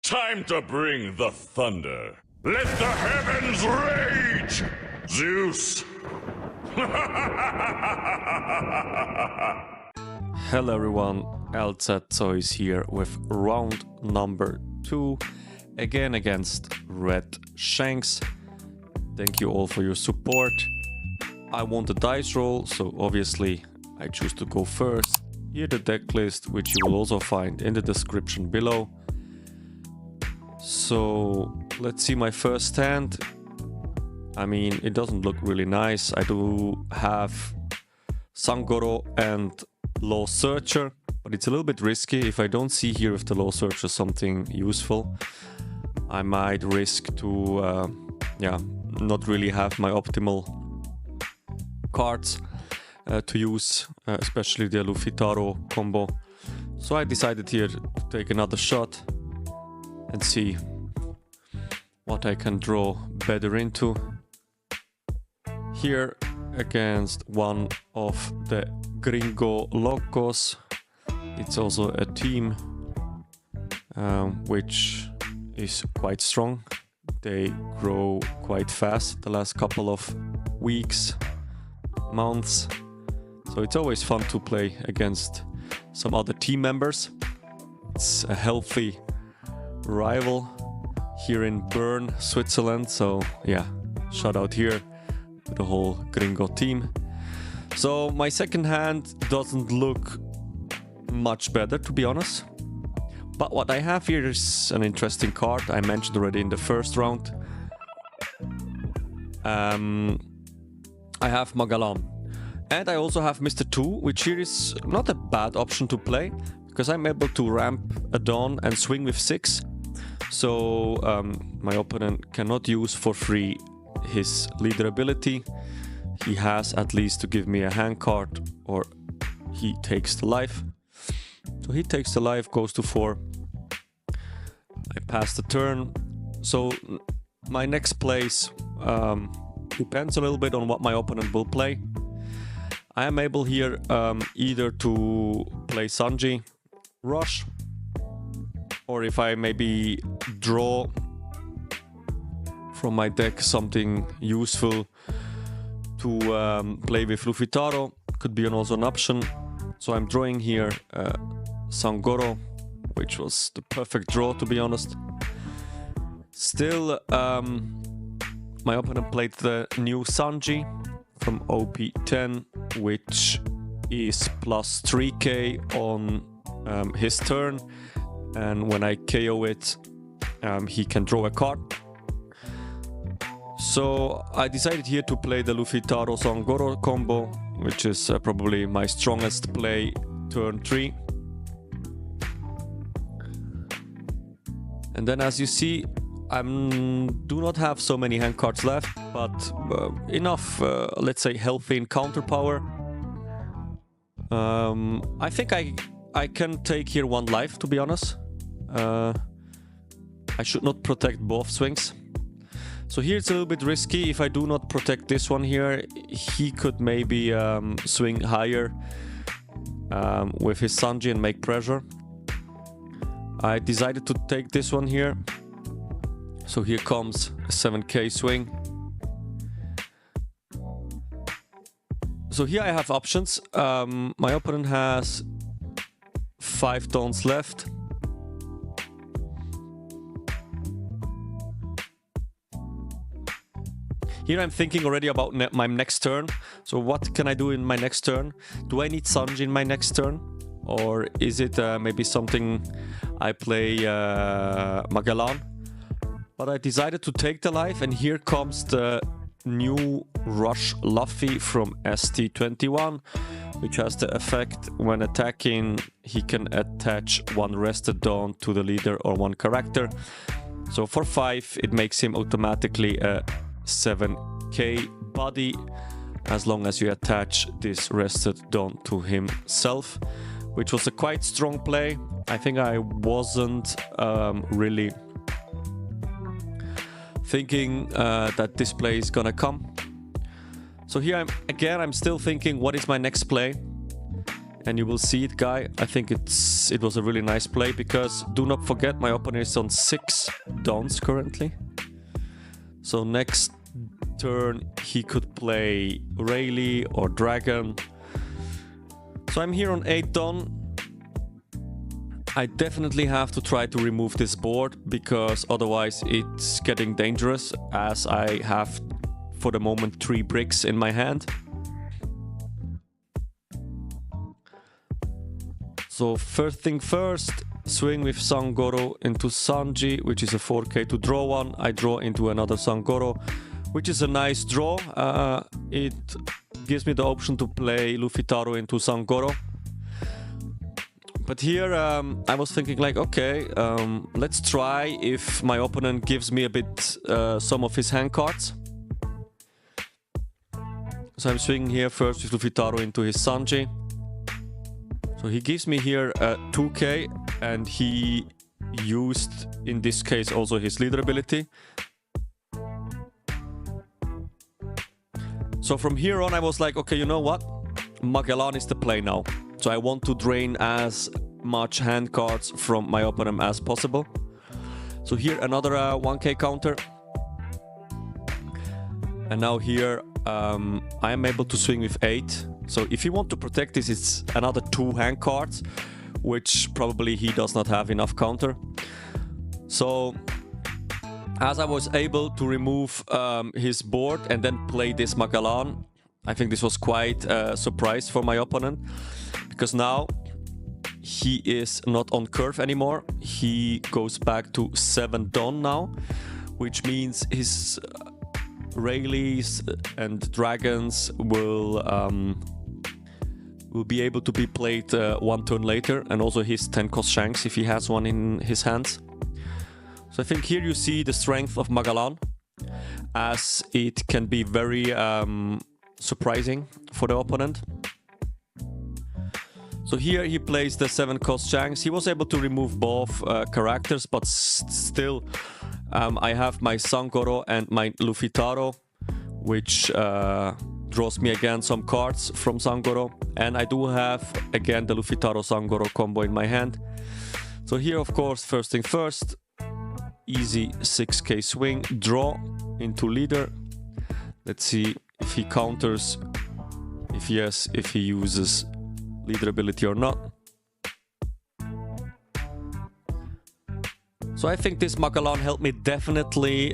Time to bring the thunder. Let the heavens rage! Zeus! Hello everyone, LZ is here with round number 2, again against Red Shanks. Thank you all for your support. I won the dice roll, so obviously I choose to go first. Here the deck list, which you will also find in the description below. So let's see my first hand. I mean, it doesn't look really nice. I do have Sangoro and Law Searcher, but it's a little bit risky. If I don't see here with the Law Searcher something useful, I might risk to not really have my optimal cards to use, especially the Luffy Taro combo. So I decided here to take another shot and see what I can draw better into. Here against one of the Gringo Locos. It's also a team which is quite strong. They grow quite fast the last couple of weeks, months. So it's always fun to play against some other team members. It's a healthy rival here in Bern, Switzerland. So yeah, shout out here to the whole Gringo team. So my second hand doesn't look much better, to be honest. But what I have here is an interesting card I mentioned already in the first round. I have Magellan. And I also have Mr. 2, which here is not a bad option to play, because I'm able to ramp a Dawn and swing with 6. So my opponent cannot use for free his leader ability. He has at least to give me a hand card, or he takes the life. So he takes the life, goes to 4. I pass the turn. So my next place depends a little bit on what my opponent will play. I am able here either to play Sanji, rush, or if I maybe draw from my deck something useful to play with Luffy Taro, could be also an option. So I'm drawing here Sangoro, which was the perfect draw, to be honest. Still, my opponent played the new Sanji from OP10, which is plus 3k on his turn, and when I KO it, he can draw a card. So I decided here to play the Luffy Taro Sangoro combo, which is probably my strongest play turn 3. And then as you see, I do not have so many hand cards left, but enough, let's say, healthy encounter power. I think I can take here 1 life, to be honest. I should not protect both swings. So here it's a little bit risky. If I do not protect this one here, he could maybe swing higher with his Sanji and make pressure. I decided to take this one here. So here comes a 7k swing. So here I have options. My opponent has 5 Dawns left. Here I'm thinking already about my next turn. So what can I do in my next turn? Do I need Sanji in my next turn? Or is it maybe something I play Magellan? But I decided to take the life, and here comes the new Rush Luffy from ST21, which has the effect when attacking, he can attach 1 rested Dawn to the leader or 1 character. So for 5, it makes him automatically a 7k body, as long as you attach this rested Dawn to himself, which was a quite strong play. I think I wasn't really thinking that this play is gonna come. So here I'm still thinking, what is my next play? and you will see it, guy. I think it was a really nice play, because do not forget my opponent is on 6 dons currently. So next turn he could play Rayleigh or Dragon. So I'm here on 8 don. I definitely have to try to remove this board, because otherwise it's getting dangerous, as I have for the moment 3 bricks in my hand. So first thing first, swing with Sangoro into Sanji, which is a 4k to draw one. I draw into another Sangoro, which is a nice draw. It gives me the option to play Luffy Taro into Sangoro. But here I was thinking like, okay, let's try if my opponent gives me a bit some of his hand cards. So I'm swinging here first with Luffy Taro into his Sanji. So he gives me here 2k, and he used in this case also his leader ability. So from here on I was like, okay, you know what? Magellan is the play now. So I want to drain as much hand cards from my opponent as possible. So here another 1k counter. And now here I am able to swing with 8. So if you want to protect this, it's another 2 hand cards, which probably he does not have enough counter. So as I was able to remove his board and then play this Magellan, I think this was quite a surprise for my opponent, because now he is not on curve anymore. He goes back to 7 don now, which means his Rayleighs and Dragons will be able to be played 1 turn later, and also his 10 cost Shanks if he has one in his hands. So I think here you see the strength of Magellan, as it can be very surprising for the opponent. So here he plays the 7 cost Shanks. He was able to remove both characters, but still I have my Sangoro and my Luffy Taro, which draws me again some cards from Sangoro, and I do have again the Luffy Taro Sangoro combo in my hand. So here, of course, first thing first, easy 6k swing, draw into leader. Let's see if he counters, if yes, if he uses leader ability or not. So I think this Magellan helped me definitely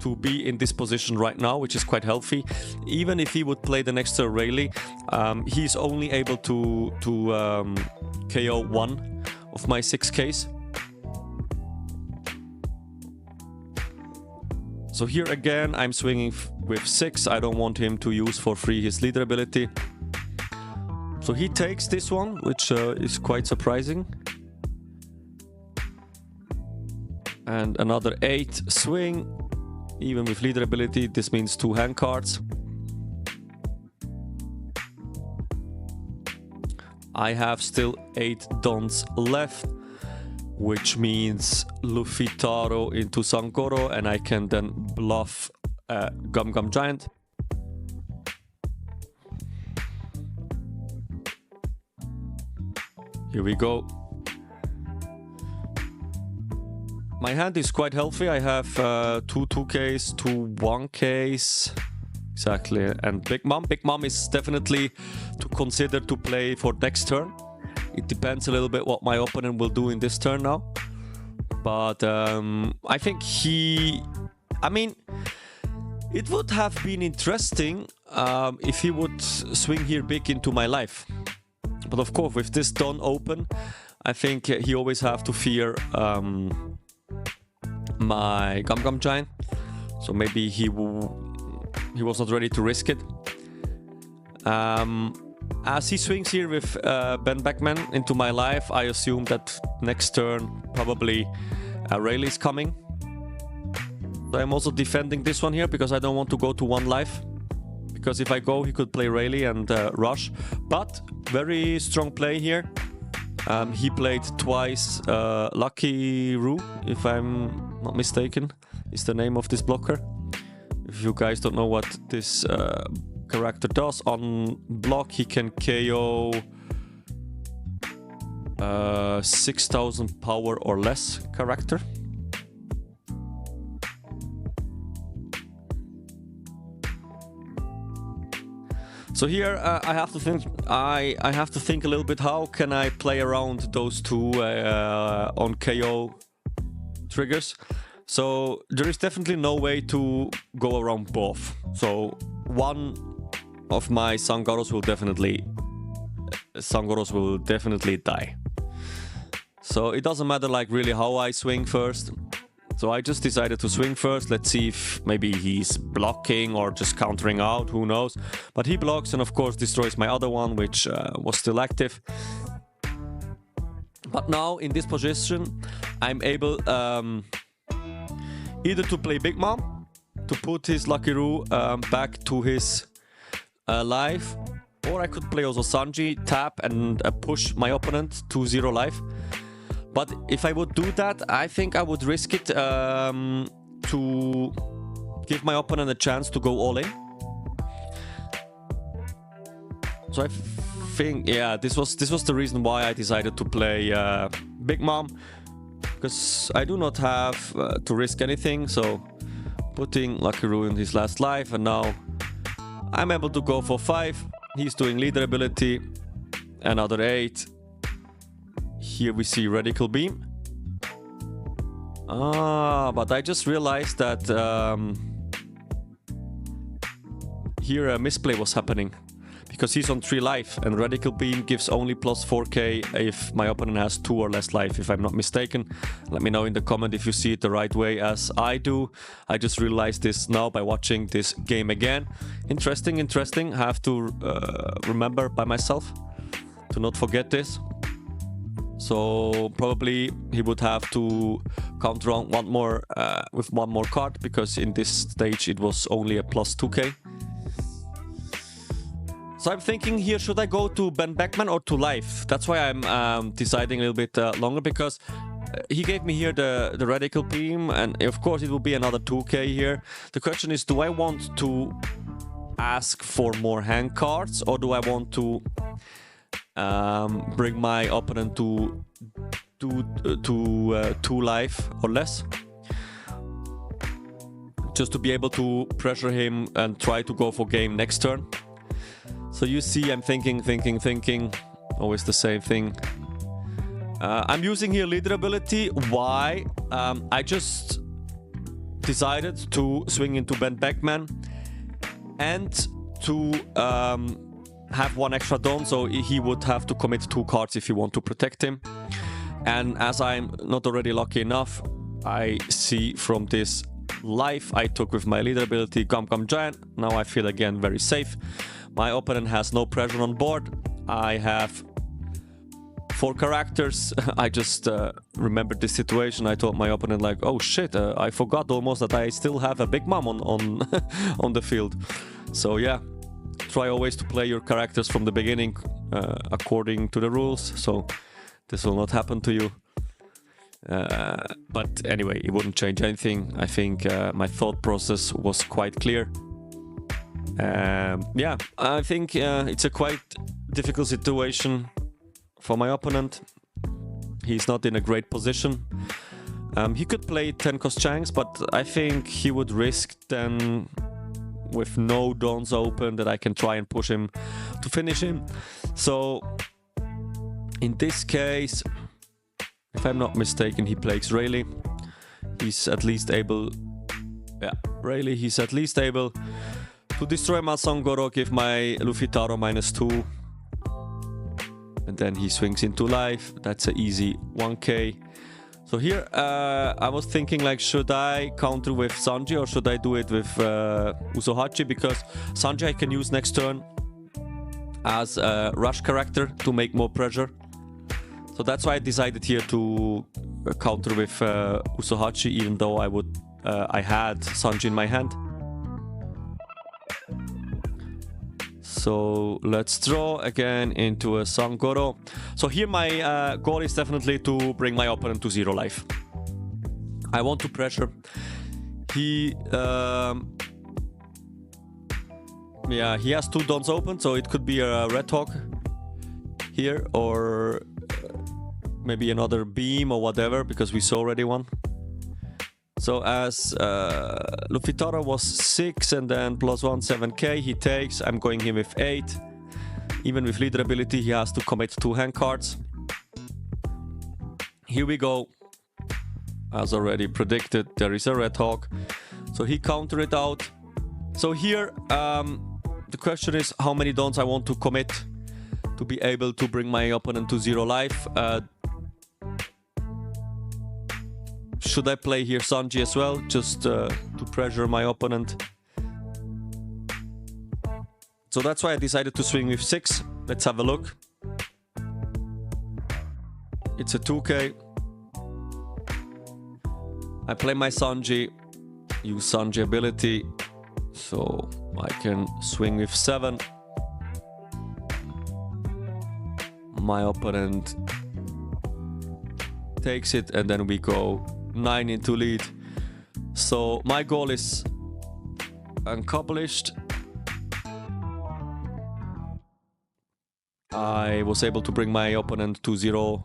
to be in this position right now, which is quite healthy. Even if he would play the next Rayleigh, he's only able to KO 1 of my 6Ks. So here again, I'm swinging with 6. I don't want him to use for free his leader ability. So he takes this one, which is quite surprising. And another 8 swing. Even with leader ability, this means 2 hand cards. I have still 8 dons left, which means Luffy Taro into Sangoro, and I can then bluff Gum Gum Giant. Here we go. My hand is quite healthy. I have 2 2Ks, 2 1Ks. Exactly. And Big Mom. Big Mom is definitely to consider to play for next turn. It depends a little bit what my opponent will do in this turn now. But I think I mean, it would have been interesting if he would swing here big into my life. But of course, with this Don open, I think he always have to fear my Gum Gum Giant. So maybe he was not ready to risk it. As he swings here with Ben Beckman into my life, I assume that next turn probably Rayleigh is coming. So I'm also defending this one here because I don't want to go to 1 life. Because if I go, he could play Rayleigh and rush. But very strong play here. He played twice Lucky Roo, if I'm not mistaken, is the name of this blocker. If you guys don't know what this character does. On block, he can KO 6000 power or less character. So here I have to think. I have to think a little bit. How can I play around those two on KO triggers? So there is definitely no way to go around both. So one of my Sangoros will definitely die. So it doesn't matter like really how I swing first. So I just decided to swing first. Let's see if maybe he's blocking or just countering out, who knows. But he blocks and of course destroys my other one, which was still active. But now in this position, I'm able either to play Big Mom, to put his Lucky Roo back to his life, or I could play also Sanji, tap and push my opponent to 0 life. But if I would do that, I think I would risk it to give my opponent a chance to go all in. So I think, yeah, this was the reason why I decided to play Big Mom, because I do not have to risk anything. So putting Lucky Roo in his last life, and now I'm able to go for 5. He's doing leader ability, another 8. Here we see Radical Beam. But I just realized that here a misplay was happening, because he's on 3 life and Radical Beam gives only plus 4k if my opponent has 2 or less life, if I'm not mistaken. Let me know in the comment if you see it the right way as I do. I just realized this now by watching this game again. Interesting. I have to remember by myself to not forget this. So probably he would have to counter on one more with one more card, because in this stage it was only a plus 2k. So I'm thinking here, should I go to Ben Beckman or to life? That's why I'm deciding a little bit longer, because he gave me here the Radical Beam, and of course it will be another 2k here. The question is, do I want to ask for more hand cards, or do I want to bring my opponent to 2 life or less, just to be able to pressure him and try to go for game next turn? So you see, I'm thinking, always the same thing. I'm using here leader ability. Why? I just decided to swing into Ben Beckman and to have 1 extra Dawn, so he would have to commit 2 cards if you want to protect him. And as I'm not already lucky enough, I see from this life I took with my leader ability, Gum Gum Giant. Now I feel again very safe. My opponent has no pressure on board. I have 4 characters. I just remembered this situation. I told my opponent like, oh shit, I forgot almost that I still have a Big Mom on on the field. So yeah, try always to play your characters from the beginning according to the rules, so this will not happen to you. But anyway, it wouldn't change anything. I think my thought process was quite clear. Yeah, I think it's a quite difficult situation for my opponent. He's not in a great position. He could play 10 cost Shanks, but I think he would risk then, with no dawns open, that I can try and push him to finish him. So in this case, if I'm not mistaken, he plays Rayleigh. He's at least able, yeah, Rayleigh, he's at least able to destroy my Sangoro, give my Luffy Taro -2, and then he swings into life. That's an easy 1k. So here I was thinking like, should I counter with Sanji or should I do it with Usohachi, because Sanji I can use next turn as a rush character to make more pressure. So that's why I decided here to counter with Usohachi, even though I had Sanji in my hand. So let's draw again into a Sangoro. So here my goal is definitely to bring my opponent to 0 life. I want to pressure. He Yeah, he has 2 dons open, so it could be a Red Hawk here, or maybe another beam or whatever, because we saw already one. So as Luffy Tara was 6 and then +1 7k, he takes. I'm going him with 8. Even with leader ability, he has to commit 2 hand cards. Here we go. As already predicted, there is a Red Hawk. So he countered it out. So here, the question is how many dons I want to commit to be able to bring my opponent to 0 life. Should I play here Sanji as well, just to pressure my opponent? So that's why I decided to swing with 6. Let's have a look. It's a 2k. I play my Sanji, use Sanji ability, so I can swing with 7. My opponent takes it, and then we go 9 into lead. So my goal is accomplished. I was able to bring my opponent to 0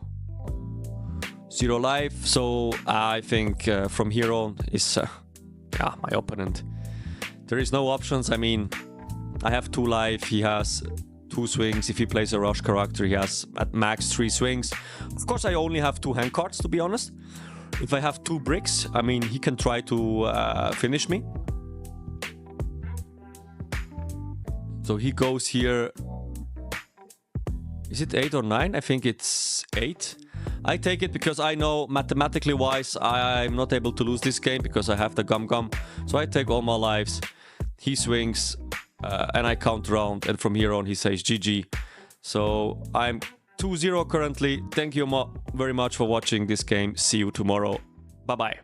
life, so I think from here on is my opponent. There is no options. I mean, I have 2 life, he has 2 swings. If he plays a rush character, he has at max 3 swings. Of course, I only have 2 hand cards, to be honest. If I have 2 bricks, I mean, he can try to finish me. So he goes here. Is it 8 or 9? I think it's 8. I take it because I know mathematically wise I'm not able to lose this game because I have the Gum Gum. So I take all my lives. He swings and I count round, and from here on he says GG. So I'm 2-0 currently. Thank you very much for watching this game. See you tomorrow. Bye bye.